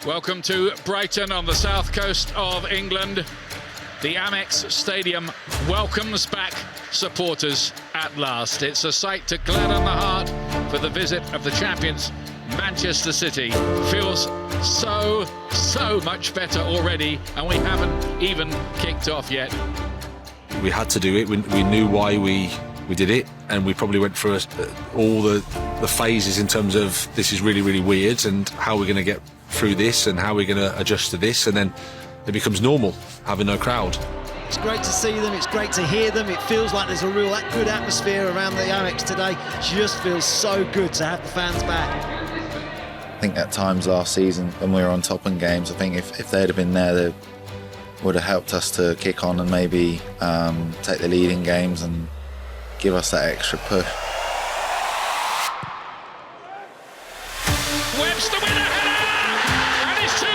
Welcome to Brighton on the south coast of England. The Amex Stadium welcomes back supporters at last. It's a sight to gladden the heart for the visit of the champions, Manchester City. Feels so much better already, and we haven't even kicked off yet. We had to do it. We knew why we did it, and we probably went through all the phases in terms of this is really weird and how we're going to get through this and how we're going to adjust to this, and then it becomes normal having no crowd. It's great to see them, it's great to hear them. It feels like there's a real good atmosphere around the Amex today. Just feels so good to have the fans back. I think at times last season when we were on top in games, I think if they'd have been there, they would have helped us to kick on and maybe take the lead in games and give us that extra push. Webster with a header, and it's 2-2.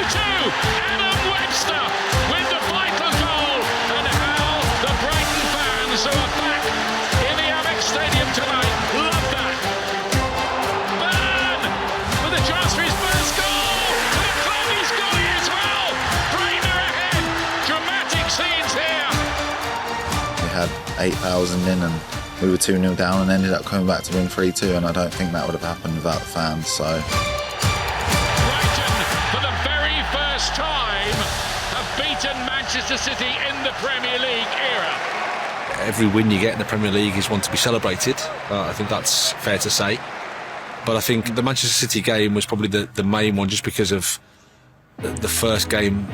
Adam Webster with the vital goal, and how the Brighton fans who are back in the Amex Stadium tonight love that. Burn with a chance for his first goal, and the club he's got it as well. Brighton are ahead. Dramatic scenes here. We had 8,000 in and we were 2-0 down and ended up coming back to win 3-2, and I don't think that would have happened without the fans. So Brighton, for the very first time, have beaten Manchester City in the Premier League era. Every win you get in the Premier League is one to be celebrated. I think that's fair to say. But I think the Manchester City game was probably the main one, just because of the first game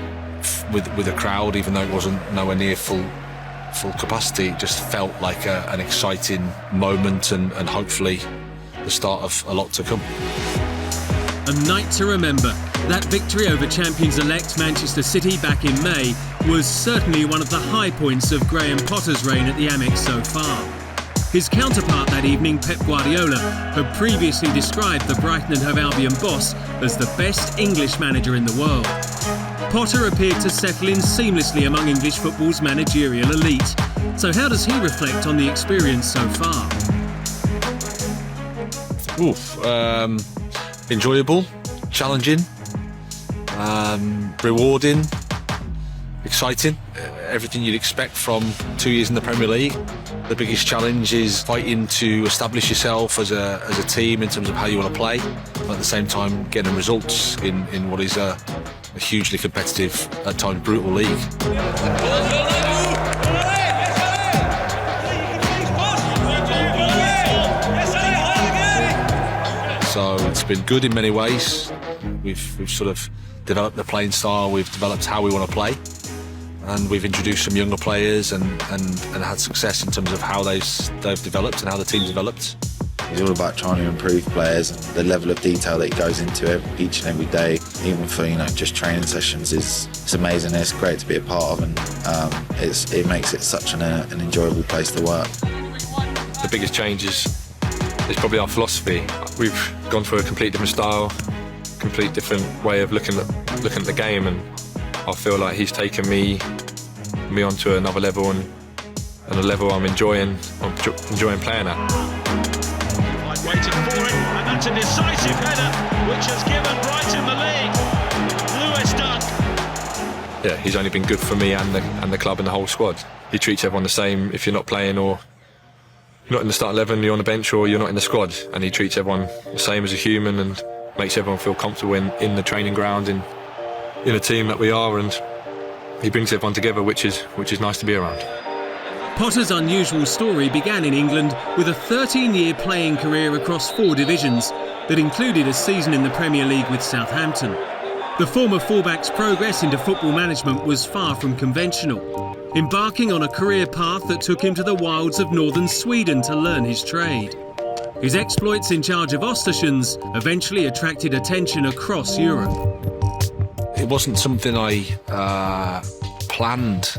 with a crowd, even though it wasn't nowhere near full capacity. It just felt like an exciting moment and hopefully the start of a lot to come. A night to remember. That victory over champions-elect Manchester City back in May was certainly one of the high points of Graham Potter's reign at the Amex so far. His counterpart that evening, Pep Guardiola, had previously described the Brighton and Hove Albion boss as the best English manager in the world. Potter appeared to settle in seamlessly among English football's managerial elite. So how does he reflect on the experience so far? Enjoyable, challenging, rewarding, exciting. Everything you'd expect from 2 years in the Premier League. The biggest challenge is fighting to establish yourself as a team in terms of how you want to play, but at the same time getting results in what is a hugely competitive, at times brutal league. So it's been good in many ways. We've sort of developed the playing style, we've developed how we want to play, and we've introduced some younger players and had success in terms of how they've developed and how the team's developed. it's all about trying to improve players, and the level of detail that goes into it each and every day, even for just training sessions, it's amazing. It's great to be a part of, and it makes it such an enjoyable place to work. The biggest change is probably our philosophy. We've gone for a complete different style, complete different way of looking at the game, and I feel like he's taken me onto another level and a level I'm enjoying playing at. Waiting for it, and that's a decisive header which has given Brighton the lead. Lewis Dunk. Yeah, he's only been good for me and the club and the whole squad. He treats everyone the same if you're not playing or not in the starting 11, you're on the bench or you're not in the squad, and he treats everyone the same as a human and makes everyone feel comfortable in the training ground, in a team that we are, and he brings everyone together, which is nice to be around. Potter's unusual story began in England with a 13-year playing career across 4 divisions that included a season in the Premier League with Southampton. The former fullback's progress into football management was far from conventional, embarking on a career path that took him to the wilds of northern Sweden to learn his trade. His exploits in charge of Östersunds eventually attracted attention across Europe. It wasn't something I planned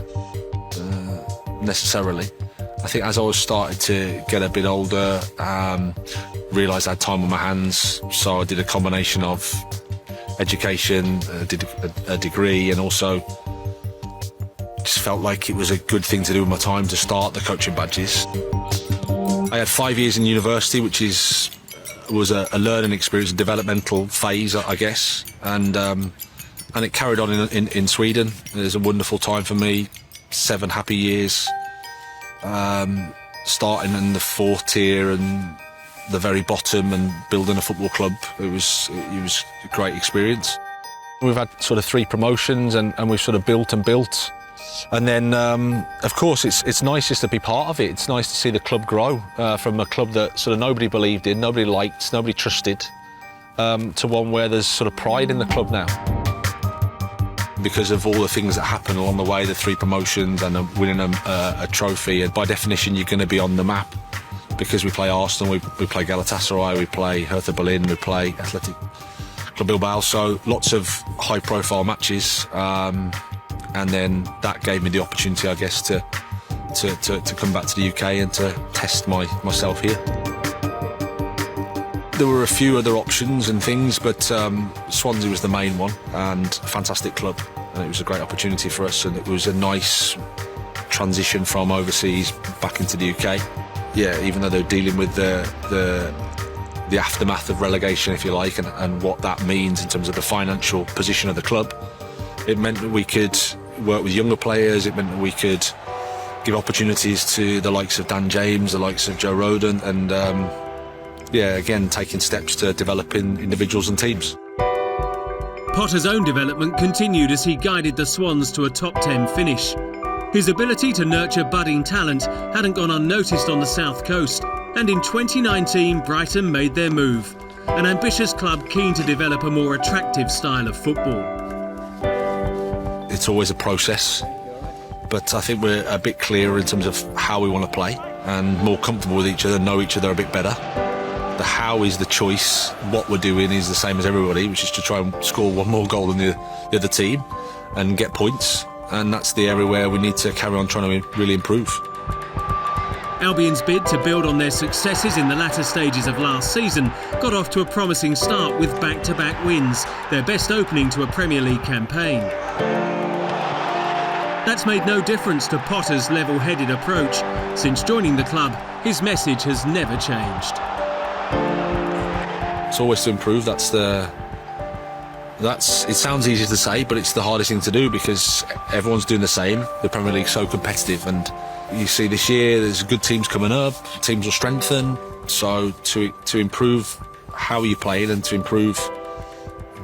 necessarily. I think as I was starting to get a bit older, realised I had time on my hands, so I did a combination of education, did a degree, and also just felt like it was a good thing to do with my time to start the coaching badges. I had 5 years in university, which was a learning experience, a developmental phase, I guess, and and it carried on in Sweden. It was a wonderful time for me, 7 happy years, starting in the 4th tier and the very bottom and building a football club. It was a great experience. We've had sort of 3 promotions and we've sort of built and built. And then, of course, it's nice just to be part of it. It's nice to see the club grow from a club that sort of nobody believed in, nobody liked, nobody trusted, to one where there's sort of pride in the club now. Because of all the things that happen along the way, the 3 promotions and winning a trophy, and by definition you're going to be on the map because we play Arsenal, we play Galatasaray, we play Hertha Berlin, we play Athletic Club Bilbao, so lots of high-profile matches, and then that gave me the opportunity, I guess, to come back to the UK and to test myself here. There were a few other options and things, but Swansea was the main one, and a fantastic club, and it was a great opportunity for us, and it was a nice transition from overseas back into the UK. Yeah, even though they were dealing with the aftermath of relegation, if you like, and what that means in terms of the financial position of the club, it meant that we could work with younger players. It meant that we could give opportunities to the likes of Dan James, the likes of Joe Rodon, and again, taking steps to developing individuals and teams. Potter's own development continued as he guided the Swans to a top 10 finish. His ability to nurture budding talent hadn't gone unnoticed on the South Coast, and in 2019 Brighton made their move, an ambitious club keen to develop a more attractive style of football. It's always a process, but I think we're a bit clearer in terms of how we want to play and more comfortable with each other, know each other a bit better. The how is the choice. What we're doing is the same as everybody, which is to try and score 1 more goal than the other team and get points. And that's the area where we need to carry on trying to really improve. Albion's bid to build on their successes in the latter stages of last season got off to a promising start with back-to-back wins, their best opening to a Premier League campaign. That's made no difference to Potter's level-headed approach. Since joining the club, his message has never changed. It's always to improve. It sounds easy to say, but it's the hardest thing to do because everyone's doing the same. The Premier League's so competitive, and you see this year there's good teams coming up, teams will strengthen. So to improve how you play and to improve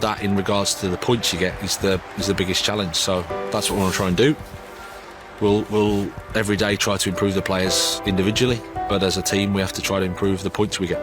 that in regards to the points you get is the biggest challenge. So that's what we want to try and do. We'll every day try to improve the players individually, but as a team we have to try to improve the points we get.